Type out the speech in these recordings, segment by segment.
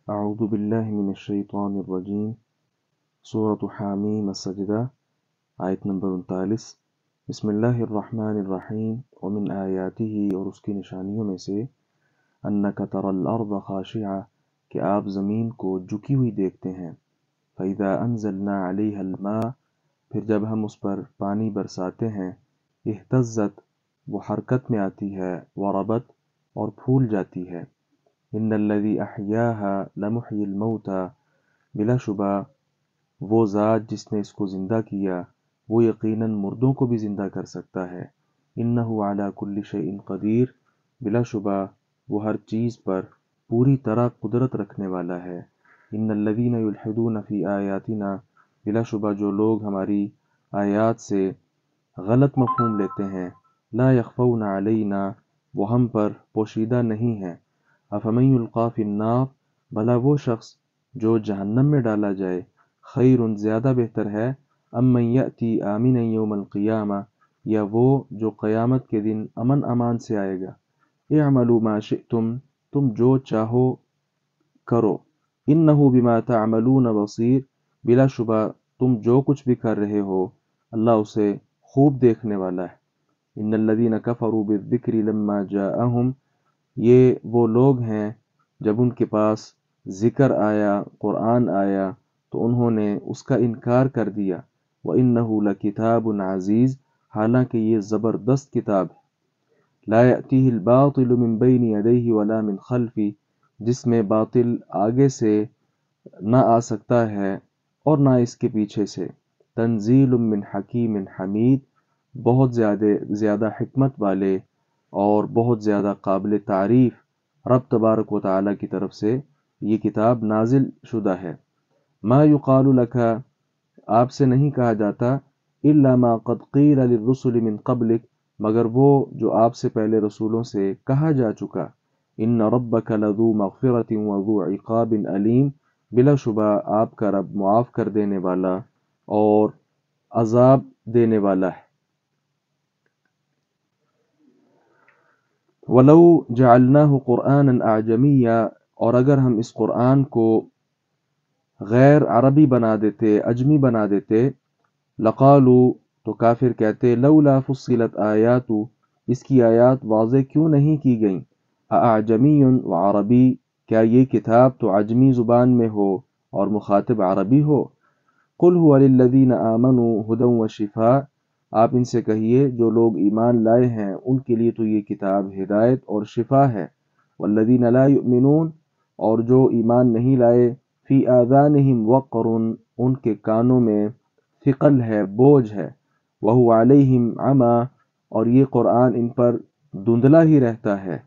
اعوذ باللہ من الشیطان الرجیم۔ سورۃ حامیم السجدہ، آیت نمبر 39۔ بسم اللہ الرحمن الرحیم۔ ومن آیاتہ، اور اس کی نشانیوں میں سے، انک تری الارض خاشعہ، کہ آپ زمین کو جھکی ہوئی دیکھتے ہیں۔ فاذا انزلنا علیہا الماء، پھر جب ہم اس پر پانی برساتے ہیں، اہتزت، وہ حرکت میں آتی ہے، وربت، اور پھول جاتی ہے۔ ان الذی احیاها لمحیی الموتى، بلا شبہ وہ ذات جس نے اس کو زندہ کیا، وہ یقیناً مردوں کو بھی زندہ کر سکتا ہے۔ انہ علی کل شیء قدیر، بلا شبہ وہ ہر چیز پر پوری طرح قدرت رکھنے والا ہے۔ ان الذین یلحدون فی آیاتنا، بلا شبہ جو لوگ ہماری آیات سے غلط مفہوم لیتے ہیں، لا یخفون علینا، وہ ہم پر پوشیدہ نہیں ہیں۔ افمن یلقی فی النار، بھلا وہ شخص جو جہنم میں ڈالا جائے، خیر، زیادہ بہتر ہے، ام من یأتی آمنا یوم القیامہ، یا وہ جو قیامت کے دن امن امان سے آئے گا۔ اعملوا ما شئتم، تم جو چاہو کرو، انہ بما تعملون بصیر، بلا شبہ تم جو کچھ بھی کر رہے ہو اللہ اسے خوب دیکھنے والا ہے۔ ان الذین کفروا بالذکر لما جاءہم، یہ وہ لوگ ہیں جب ان کے پاس ذکر آیا، قرآن آیا، تو انہوں نے اس کا انکار کر دیا۔ وَإِنَّهُ لَكِتَابٌ عَزِیز، حالانکہ یہ زبردست کتاب ہے۔ لَا يَأْتِيهِ الْبَاطِلُ مِنْ بَيْنِ يَدَيْهِ وَلَا مِنْ خَلْفِهِ، جس میں باطل آگے سے نہ آ سکتا ہے اور نہ اس کے پیچھے سے۔ تنزیل من حکیم حمید، بہت زیادہ حکمت والے اور بہت زیادہ قابل تعریف رب تبارک و تعالیٰ کی طرف سے یہ کتاب نازل شدہ ہے۔ ما یقال لک، آپ سے نہیں کہا جاتا، الا ما قد قیل للرسل من قبلک، مگر وہ جو آپ سے پہلے رسولوں سے کہا جا چکا۔ ان ربک لذو مغفرۃ وذو عقاب علیم، بلا شبہ آپ کا رب معاف کر دینے والا اور عذاب دینے والا ہے۔ وَلَوْ جَعَلْنَاهُ قُرْآنًا أَعْجَمِيًّا، اور اگر ہم اس قرآن کو غیر عربی بنا دیتے، اجمی بنا دیتے، لقالوا، تو کافر کہتے، لولا فصلت آیات، اس کی آیات واضح کیوں نہیں کی گئیں۔ اعجمی وعربی، کیا یہ کتاب تو عجمی زبان میں ہو اور مخاطب عربی ہو۔ قل هو للذین آمنوا ھدی وشفاء، آپ ان سے کہیے جو لوگ ایمان لائے ہیں ان کے لیے تو یہ کتاب ہدایت اور شفا ہے۔ والذین لا یؤمنون، اور جو ایمان نہیں لائے، فی آذانہم وقر، ان کے کانوں میں ثقل ہے، بوجھ ہے، وہو علیہم عمی، اور یہ قرآن ان پر دھندلا ہی رہتا ہے۔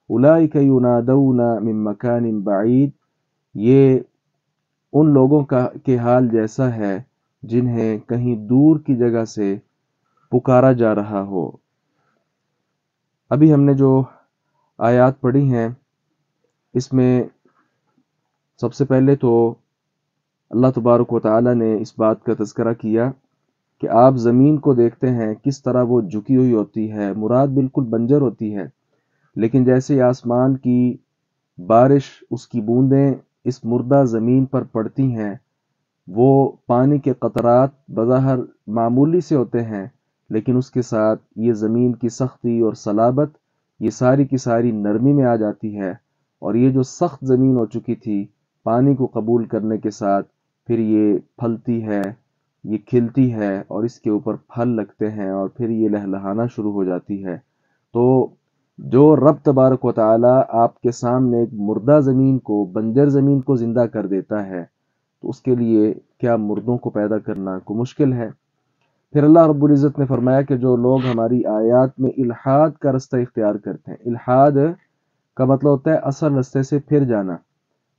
اولئک ینادون من مکان بعید، یہ ان لوگوں کے حال جیسا ہے جنہیں کہیں دور کی جگہ سے پکارا جا رہا ہو۔ ابھی ہم نے جو آیات پڑھی ہیں، اس میں سب سے پہلے تو اللہ تبارک و تعالی نے اس بات کا تذکرہ کیا کہ آپ زمین کو دیکھتے ہیں کس طرح وہ جھکی ہوئی ہوتی ہے، مراد بالکل بنجر ہوتی ہے، لیکن جیسے آسمان کی بارش، اس کی بوندیں اس مردہ زمین پر پڑتی ہیں، وہ پانی کے قطرات بظاہر معمولی سے ہوتے ہیں، لیکن اس کے ساتھ یہ زمین کی سختی اور صلابت، یہ ساری کی ساری نرمی میں آ جاتی ہے، اور یہ جو سخت زمین ہو چکی تھی، پانی کو قبول کرنے کے ساتھ پھر یہ پھلتی ہے، یہ کھلتی ہے، اور اس کے اوپر پھل لگتے ہیں، اور پھر یہ لہلہانا شروع ہو جاتی ہے۔ تو جو رب تبارک و تعالی آپ کے سامنے ایک مردہ زمین کو، بنجر زمین کو زندہ کر دیتا ہے، تو اس کے لیے کیا مردوں کو پیدا کرنا کو مشکل ہے۔ پھر اللہ رب العزت نے فرمایا کہ جو لوگ ہماری آیات میں الحاد کا رستہ اختیار کرتے ہیں، الحاد کا مطلب ہوتا ہے اصل رستے سے پھر جانا،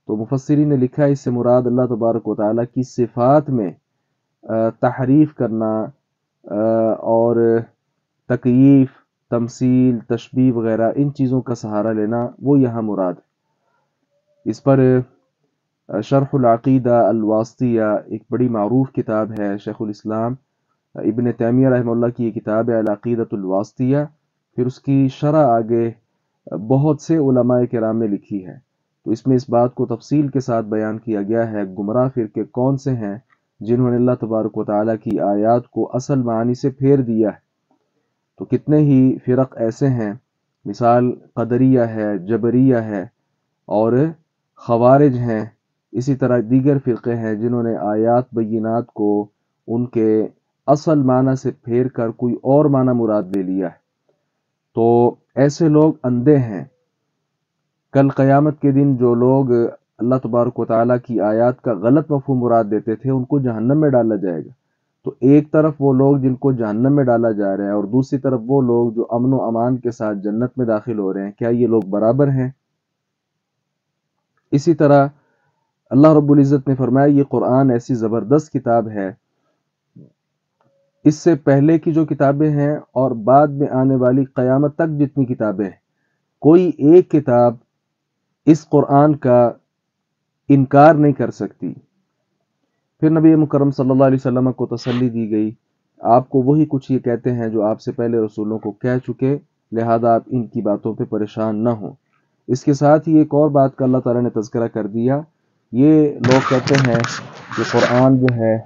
تو مفسرین نے لکھا ہے اس سے مراد اللہ تبارک و تعالیٰ کی صفات میں تحریف کرنا اور تکییف، تمثیل، تشبیہ وغیرہ ان چیزوں کا سہارا لینا، وہ یہاں مراد ہے۔ اس پر شرح العقیدہ الواسطیہ ایک بڑی معروف کتاب ہے، شیخ الاسلام ابن تیمیہ رحمہ اللہ کی یہ کتاب ہے العقیدۃ الواسطیہ، پھر اس کی شرح آگے بہت سے علماء کرام نے لکھی ہے۔ تو اس میں اس بات کو تفصیل کے ساتھ بیان کیا گیا ہے گمراہ فرقے کون سے ہیں جنہوں نے اللہ تبارک و تعالیٰ کی آیات کو اصل معنی سے پھیر دیا ہے۔ تو کتنے ہی فرق ایسے ہیں، مثال قدریہ ہے، جبریہ ہے اور خوارج ہیں، اسی طرح دیگر فرقے ہیں جنہوں نے آیات بینات کو ان کے اصل معنی سے پھیر کر کوئی اور معنی مراد لے لیا ہے۔ تو ایسے لوگ اندھے ہیں۔ کل قیامت کے دن جو لوگ اللہ تبارک و تعالیٰ کی آیات کا غلط مفہوم مراد دیتے تھے ان کو جہنم میں ڈالا جائے گا۔ تو ایک طرف وہ لوگ جن کو جہنم میں ڈالا جا رہا ہے اور دوسری طرف وہ لوگ جو امن و امان کے ساتھ جنت میں داخل ہو رہے ہیں، کیا یہ لوگ برابر ہیں؟ اسی طرح اللہ رب العزت نے فرمایا یہ قرآن ایسی زبردست کتاب ہے، اس سے پہلے کی جو کتابیں ہیں اور بعد میں آنے والی قیامت تک جتنی کتابیں ہیں، کوئی ایک کتاب اس قرآن کا انکار نہیں کر سکتی۔ پھر نبی مکرم صلی اللہ علیہ وسلم کو تسلی دی گئی، آپ کو وہی کچھ یہ کہتے ہیں جو آپ سے پہلے رسولوں کو کہہ چکے، لہذا آپ ان کی باتوں پہ پریشان نہ ہوں۔ اس کے ساتھ ہی ایک اور بات کا اللہ تعالیٰ نے تذکرہ کر دیا، یہ لوگ کہتے ہیں کہ قرآن جو ہے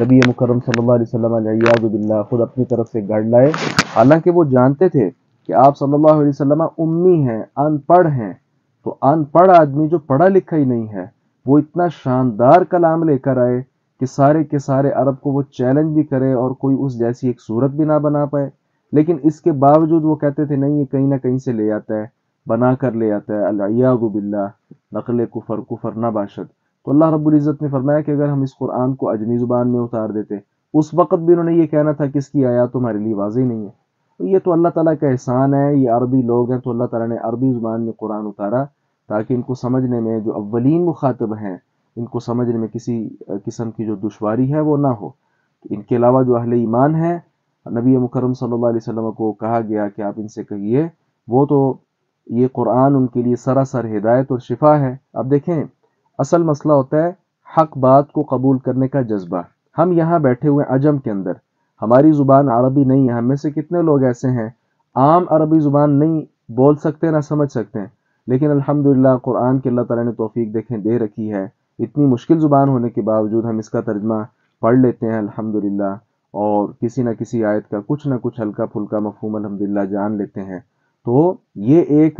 نبی مکرم صلی اللہ علیہ وسلم علیہ باللہ خود اپنی طرف سے گڑھ لائے، حالانکہ وہ جانتے تھے کہ آپ صلی اللہ علیہ وسلم امی ہیں، ان پڑھ ہیں۔ تو ان پڑھ آدمی جو پڑھا لکھا ہی نہیں ہے وہ اتنا شاندار کلام لے کر آئے کہ سارے کے سارے عرب کو وہ چیلنج بھی کرے اور کوئی اس جیسی ایک صورت بھی نہ بنا پائے، لیکن اس کے باوجود وہ کہتے تھے نہیں، یہ کہیں نہ کہیں سے لے آتا ہے، بنا کر لے آتا ہے، العیاذ باللہ، نقل کفر نہ باشد۔ تو اللہ رب العزت نے فرمایا کہ اگر ہم اس قرآن کو اجمی زبان میں اتار دیتے، اس وقت بھی انہوں نے یہ کہنا تھا کہ اس کی آیات تمہارے لیے واضح نہیں ہے۔ تو یہ تو اللہ تعالیٰ کا احسان ہے، یہ عربی لوگ ہیں تو اللہ تعالیٰ نے عربی زبان میں قرآن اتارا تاکہ ان کو سمجھنے میں، جو اولین مخاطب ہیں، ان کو سمجھنے میں کسی قسم کی جو دشواری ہے وہ نہ ہو۔ ان کے علاوہ جو اہل ایمان ہیں، نبی مکرم صلی اللہ علیہ وسلم کو کہا گیا کہ آپ ان سے کہیے، وہ تو یہ قرآن ان کے لیے سراسر ہدایت اور شفا ہے۔ اب دیکھیں، اصل مسئلہ ہوتا ہے حق بات کو قبول کرنے کا جذبہ۔ ہم یہاں بیٹھے ہوئے عجم کے اندر، ہماری زبان عربی نہیں ہے، ہم میں سے کتنے لوگ ایسے ہیں عام عربی زبان نہیں بول سکتے نہ سمجھ سکتے ہیں، لیکن الحمدللہ قرآن کے اللہ تعالیٰ نے توفیق دیکھیں دے رکھی ہے، اتنی مشکل زبان ہونے کے باوجود ہم اس کا ترجمہ پڑھ لیتے ہیں الحمدللہ، اور کسی نہ کسی آیت کا کچھ نہ کچھ ہلکا پھلکا مفہوم الحمدللہ جان لیتے ہیں۔ تو یہ ایک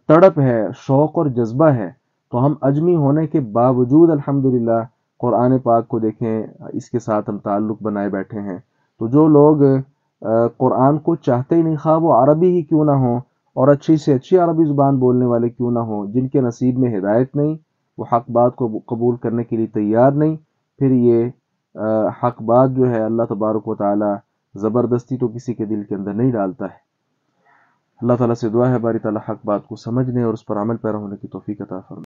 تڑپ ہے، شوق اور جذبہ ہے۔ تو ہم اجمی ہونے کے باوجود الحمدللہ قرآن پاک کو دیکھیں، اس کے ساتھ ہم تعلق بنائے بیٹھے ہیں۔ تو جو لوگ قرآن کو چاہتے ہی نہیں، خواہ وہ عربی ہی کیوں نہ ہوں اور اچھی سے اچھی عربی زبان بولنے والے کیوں نہ ہوں، جن کے نصیب میں ہدایت نہیں، وہ حق بات کو قبول کرنے کے لیے تیار نہیں، پھر یہ حق بات جو ہے اللہ تبارک و تعالی زبردستی تو کسی کے دل کے اندر نہیں ڈالتا ہے۔ اللہ تعالیٰ سے دعا ہے باری تعالیٰ حق بات کو سمجھنے اور اس پر عمل پیرا ہونے کی توفیق عطا فرمائے۔